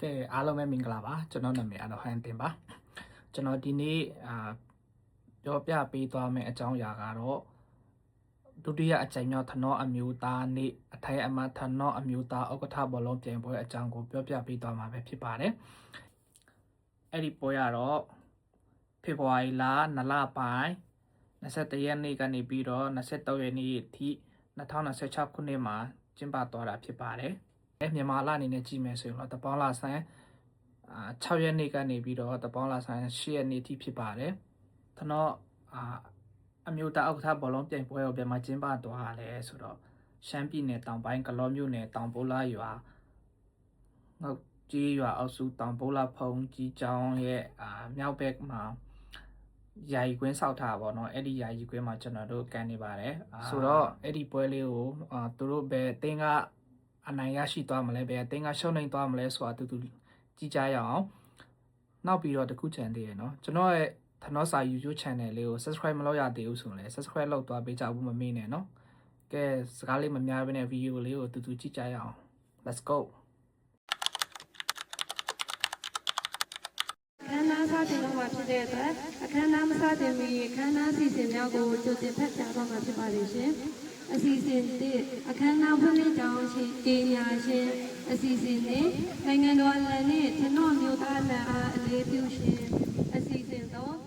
ကဲအားလုံးပဲမင်္ဂလာပါကျွန်တော်နာမည်အတော့ဟန်တင်ပါကျွန်တော်ဒီနေ့ပြောပြပေးသွားမယ့်အကြောင်းအရာကတော့ဒုတိယအကြိမ်မြောက်ထနောအမျိုးသားနေ့အထိုင်အမထနောအမျိုးသားဥက္ကဋ္ဌဘောလုံးပြိုင်ပွဲအကြောင်းကိုပြောပြပေးသွားမှာပဲဖြစ်ပါတယ်အဲ့ဒီပွဲကတော့ဖေဖော်ဝါရီလ2လပိုင်း21ရက်နေ့ကနေပြီးတော့23ရက်နေ့ထိ2026ခုနှစ်မှာကျင်းပသွားတာဖြစ်ပါတယ်မြန်မာလအနေနဲ့ကြည့်မယ်ဆိုရင်တော့တပေါင်းလဆန်း6ရက်နေ့ကနေပြီးတော့တပေါင်းလဆန်း8ရက်နေ့ထိဖြစ်ပါတယ်။ထနောအမျိုးသားဥက္ကဋ္ဌဘောလုံးပြိုင်ပွဲကိုပြန်မှကျင်းပသွားရလဲဆိုတော့ရှမ်းပြည်နယ်တောင်ပိုင်းကလောမြို့နယ်တောင်ပိုးလာရွာငေါကြီးရွာအောက်စုတောင်ပိုးလာဖုံကြီးကျောင်းရဲ့မြောက်ဘက်မှာယာယီကွင်းဆောက်ထားပါတော့အဲ့ဒီယာယီကွင်းမှာကျွန်တော်တို့ကန်နေပါတယ်ဆိုတော့အဲ့ဒီပွဲလေးကိုသူတို့ပဲတင်းကအနိုင်ရရှိသွားမလဲပဲအတင်းကရှုံးနိုင်သွားမလဲဆိုတာတူတူကြည့်ကြရအောင်နောက်ပြီးတော့တခုချန်သေးရနော်ကျွန်တော်ရဲ့ထနောစာ YouTube channel လေးကို subscribe မလုပ်ရသေးဘူးဆိုရင်လည်း subscribe လုပ်သွားပေးကြဘူးမမေ့နဲ့နော်ကဲစကားလေးမများဘဲနဲ့ video လေးကိုတူတူကြည့်ကြရအောင် let's go အခမ်းအနားစတင်တော့မှာဖြစ်တဲ့အတွက်အခမ်းအနားမစတင်မီအခမ်းအနားစီစဉ်များကိုကြိုတင်ဖတ်ကြားတော့မှာဖြစ်ပါလိမ့်ရှင်အစီအစဉ်တစ်အခမ်းအနားဖွင့်လှစ်ကြောင်းရှိကြေညာရှင်အစီအစဉ်နဲ့နိုင်ငံတော်အလံနဲ့ထနော့မျိုးသားအလံအားအလေးပြုရှင်အစီအစဉ်သုံး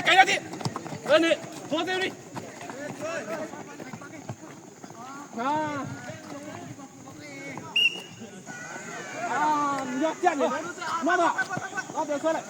Cállate. Dale, jódete, Uri. Ya, mamá. Vamos, suele.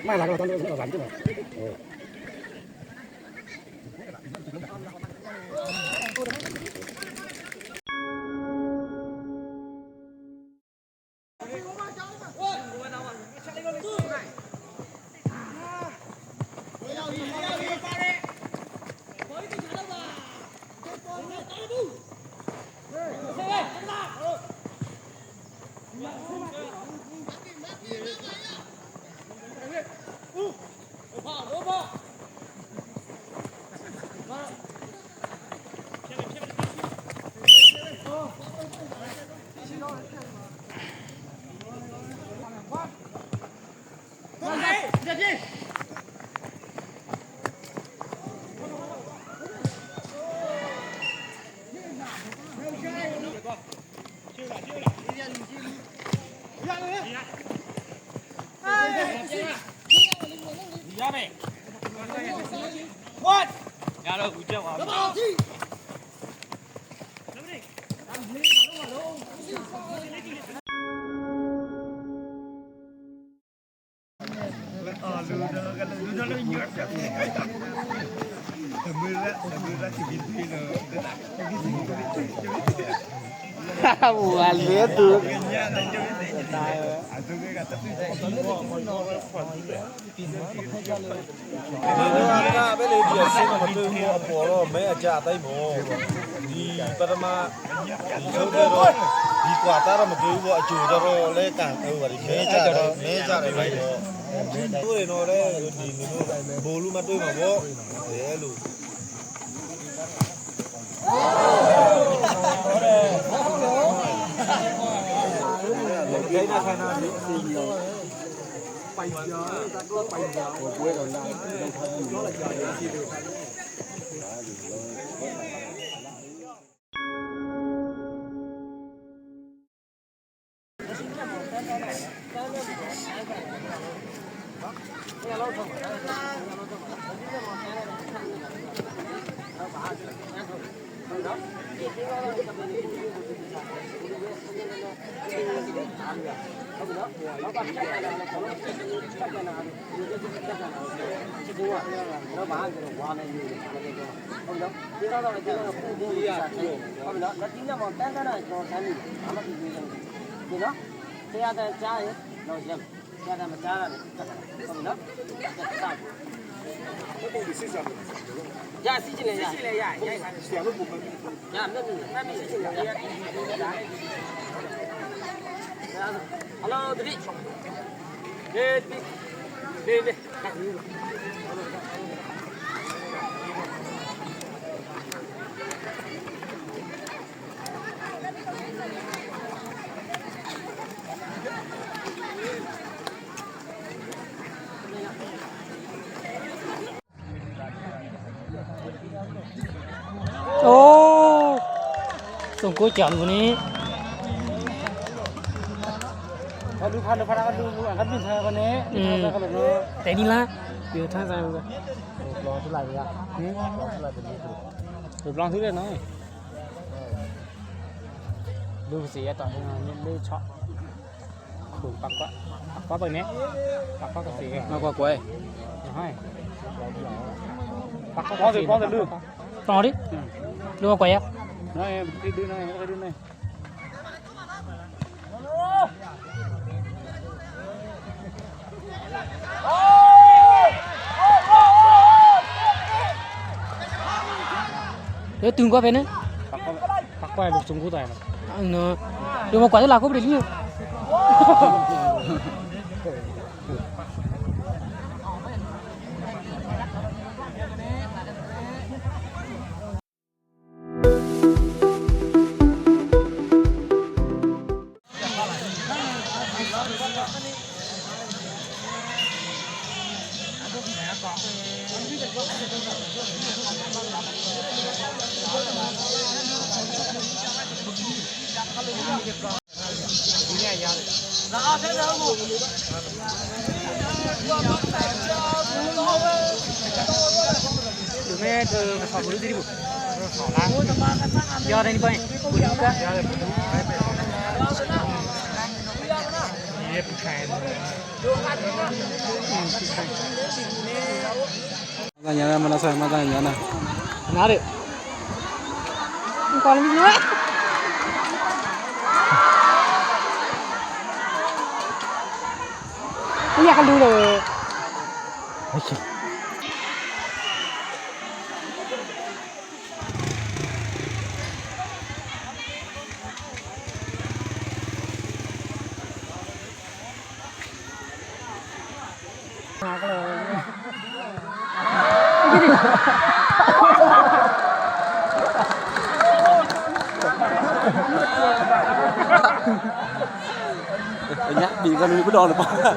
Mai là con nó rắn chứ mà. Bukan itu. Bên này thì xin mà tôi mua bỏ rồi mấy ở chợ tay mồ đi bắt mà đi sâu rồi đi quả ta ra mà tôi gọi chủ cho rồi lấy cảng vậy mấy chợ này vậy rồi tôi nó đấy rồi thì nó bồ luôn mà tôi mà bố để luôn đây là khai nào gì bay giờ ta có bay giờ quê rồi là nó là giờ gì được Ya, sí, chile, ya. Ya, no, chile, ya. Hello, Didi. Đi. Ô, tổng cô chọn của ní. Aduh, pada kan bisa kan ni. Tadi lah, dia thang saya juga. Belum tu lagi ya. Belum tu dia no. Lu sih ya tak dengan ni chok. Khung pak pak. Có bệnh nè. Bác có cái gì kìa. Mà qua quay. Hai. Bác có gì đưa. Con đi. Đưa qua quay á. Này, đi đưa này, đưa này. Để từng qua bên đấy. Bác quay lục súng cú tài này. Nó đưa qua quay là có được nhiều. Được nghe từ mà sọt đi đi. Do đây đi quay. Mañana me la sabe más mañana. Nào đi. Không còn gì nữa. Cái nhà con lưu rồi. Nhá, bị con bị đòn được không?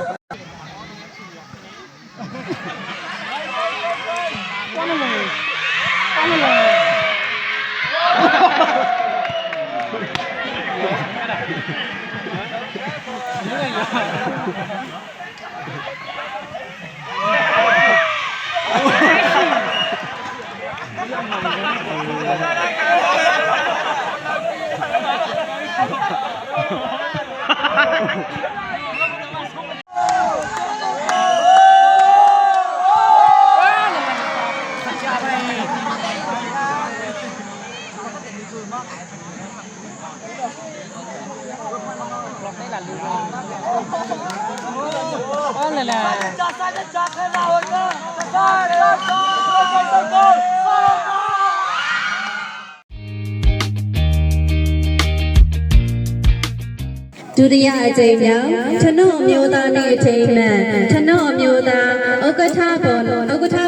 Là ဒုတိယအကြိမ်မြောက်ထနော့မျိုးသားနေ့အထိမ်းအမှတ်ထနော့မျိုးသားဥက္ကဋ္ဌ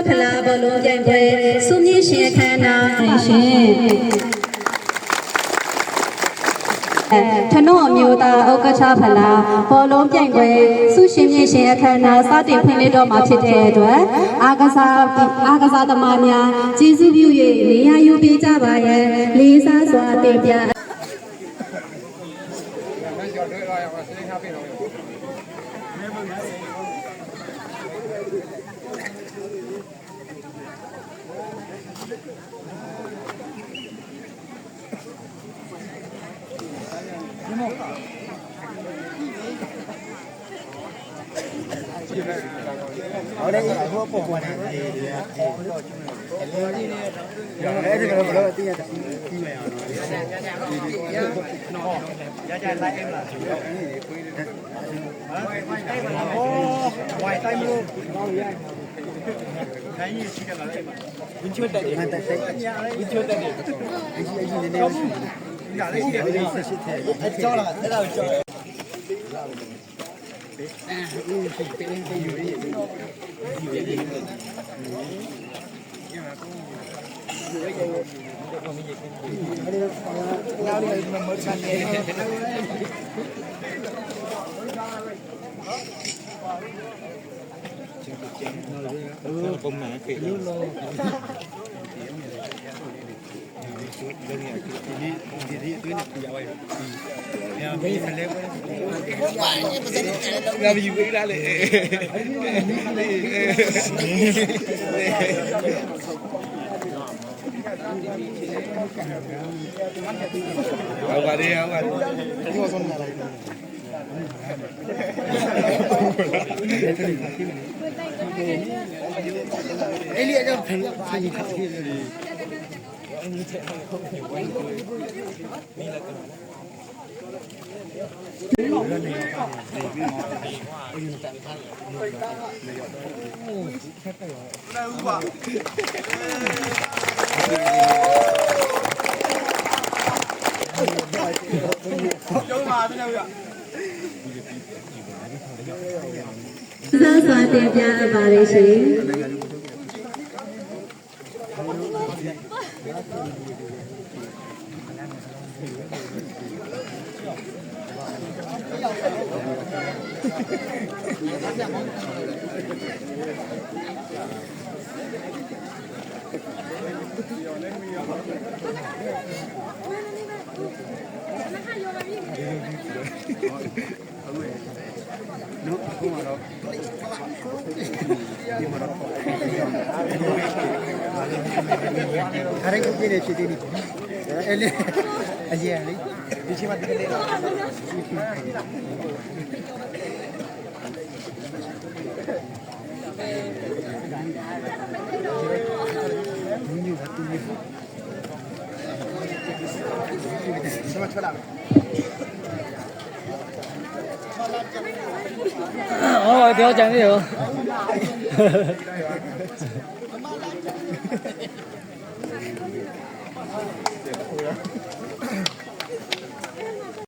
ဖလားဘောလုံးပြိုင်ပွဲစုမြင့်ရှင်အခမ်းအနားရှင်ထနော့မျိုးသားဥက္ကဋ္ဌဖလားဘောလုံးပြိုင်ပွဲစုရှင်မြင့်ရှင်အခမ်းအနားစတင်ဖွင့်လှစ်တော့မှာဖြစ်တဲ့အတွက်အားကစားသမားများကျေးဇူးပြု၍နေရာယူပေးကြပါရန်လေးစားစွာတင်ပြ好嘞，我不管了，哎，这个不知道第几位啊？哦，外带木，看你去干嘛去嘛？你去带的，你去带的，哎，交了，那倒交了。စားစွာတင်ပြအပ်ပါရရှင် ခရိုင်ကိုပြည့်နေဖြစ်သေးတယ်အဲ့လေအရင်လေဒီချိန်မှာတကယ်လေ哦，不要讲这个。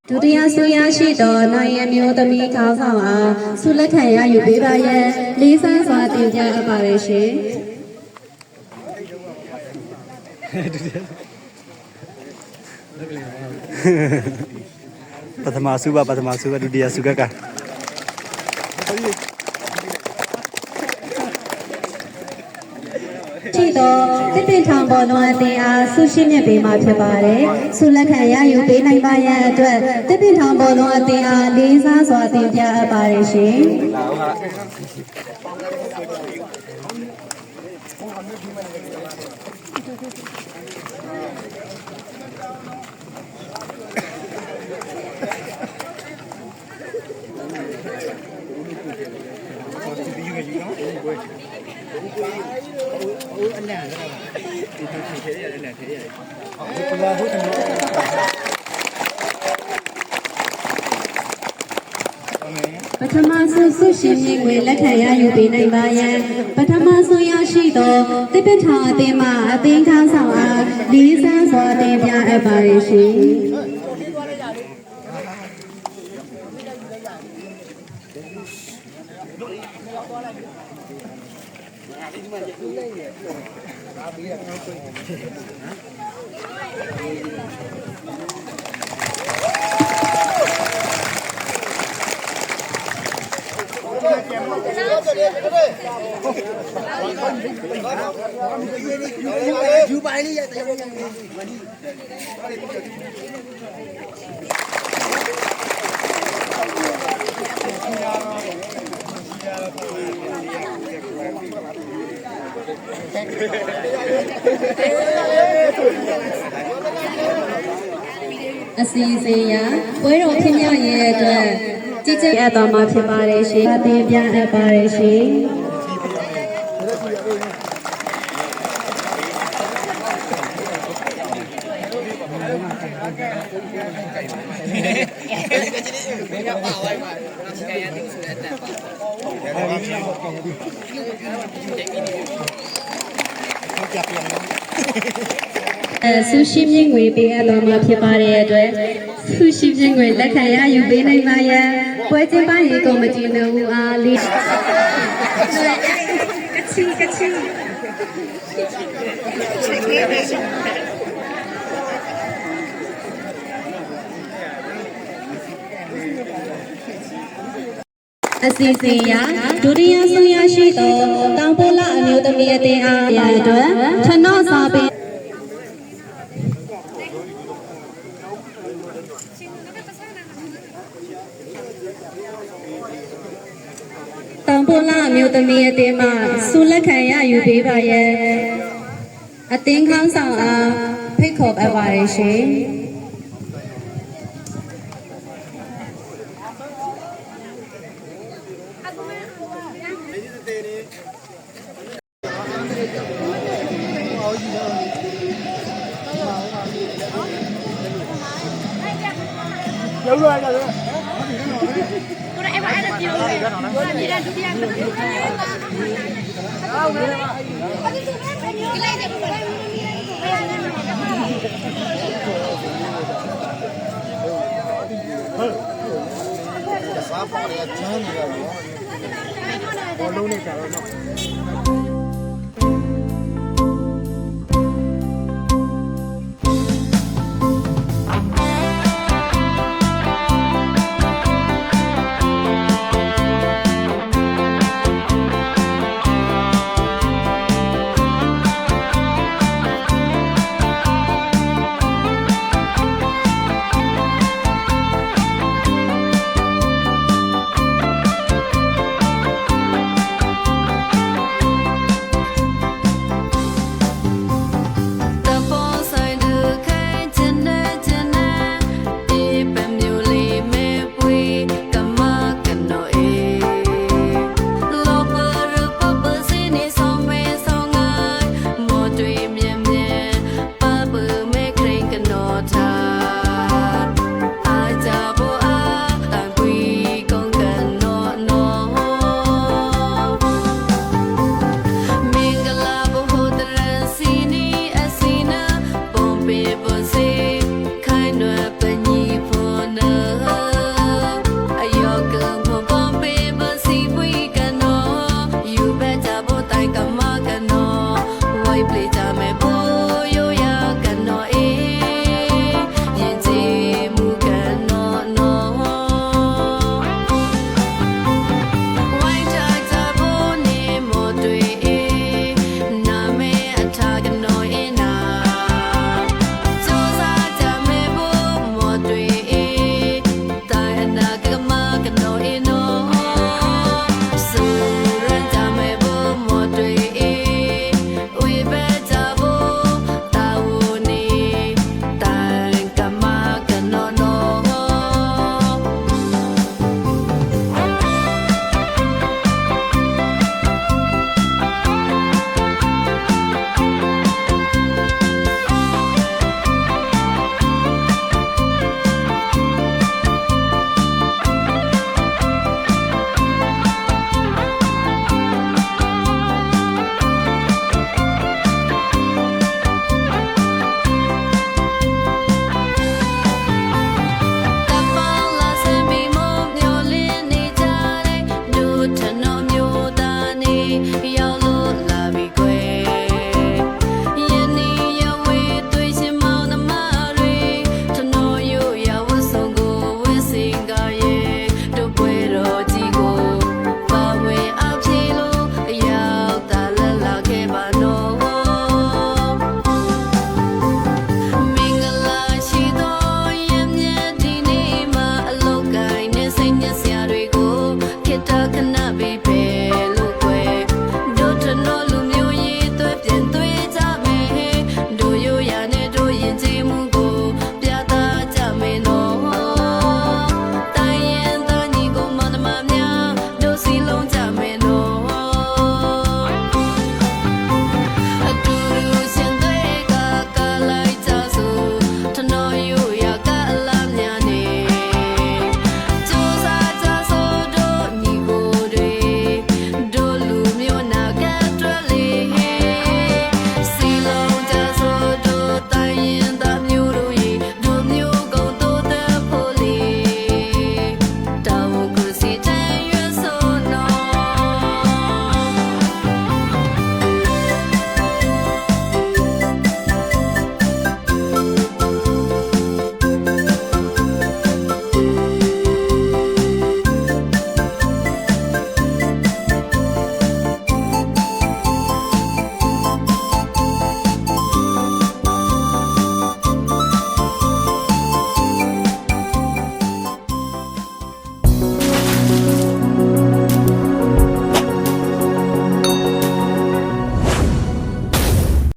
ဒုတိယဆိုရရှိသောနိုင်ရမျိုးသမီးခေါင်းဆောင်အားဆုလက်ခံရယူပေးပါရန်လေးစားစွာတင်ပြအပ်ပါရရှင် ပထမစုပါပထမစုကဒုတိယစုကက ရှိသောတစ်ပင်ထောင်ပေါ်လွန်အတင်အားဆုရှိမြတ်ပေးမှာဖြစ်ပါတယ်ဆုလက်ခံရယူပေးနိုင်ပါရန်အတွက်တစ်ပင်ထောင်ပေါ်လွန်အတင်အားလေးစားစွာတင်ပြအပ်ပါရရှင် ပထမဆုံးဆုရှင်မြင့်ငွေလက်ခံရယူပေးနိုင်ပါရန်ပထမဆုံးရရှိသောတစ်ပင်ထောင်အသင်းမှအသင်းခေါင်းဆောင်အားလေးစားစွာတင်ပြအပ်ပါရရှင် ယူပါလေရတဲ့ အစီအစဉ်ရပွဲတော်ဖြစ်မြောက်ရေးအတွက်ကြည်ကြဲအပ်တော်မှာဖြစ်ပါတယ်ရှင်အသင်းပြန်အပ်ပါတယ်ရှင် ဆုရှိမြင့်ငွေပေးအပ်တော်မှာဖြစ်ပါတဲ့အတွက်ဆုရှိမြင့်ငွေလက်ခံရယူပေးနိုင်ပါရန်ပွဲကျင်းပရေးကော်မတီနှုတ်အားလေးကချီအစီအစဉ်ရဒုတိယဆုံးရရှိသောတောင်ပိုးလအမျိုးသမီးအသင်းအားရအတွက်ထနော့စာပင်တောင်ပိုးလအမျိုးသမီးအသင်းမှဆုလက်ခံရယူပေးပါရန်အသင်းခေါင်းဆောင်အားဖိတ်ခေါ်အပ်ပါရရှင် လုံးလိုက်ကြတယ် ကိုယ်အဲ့မှာအဲ့ဒါပြောတယ်ဒီကဒုတိယကဟုတ်တယ်ဒီလိုက်တယ်ကိုယ်စားပေါ်ရချမ်းနေရတော့ ဘောလုံးနဲ့ကြတော့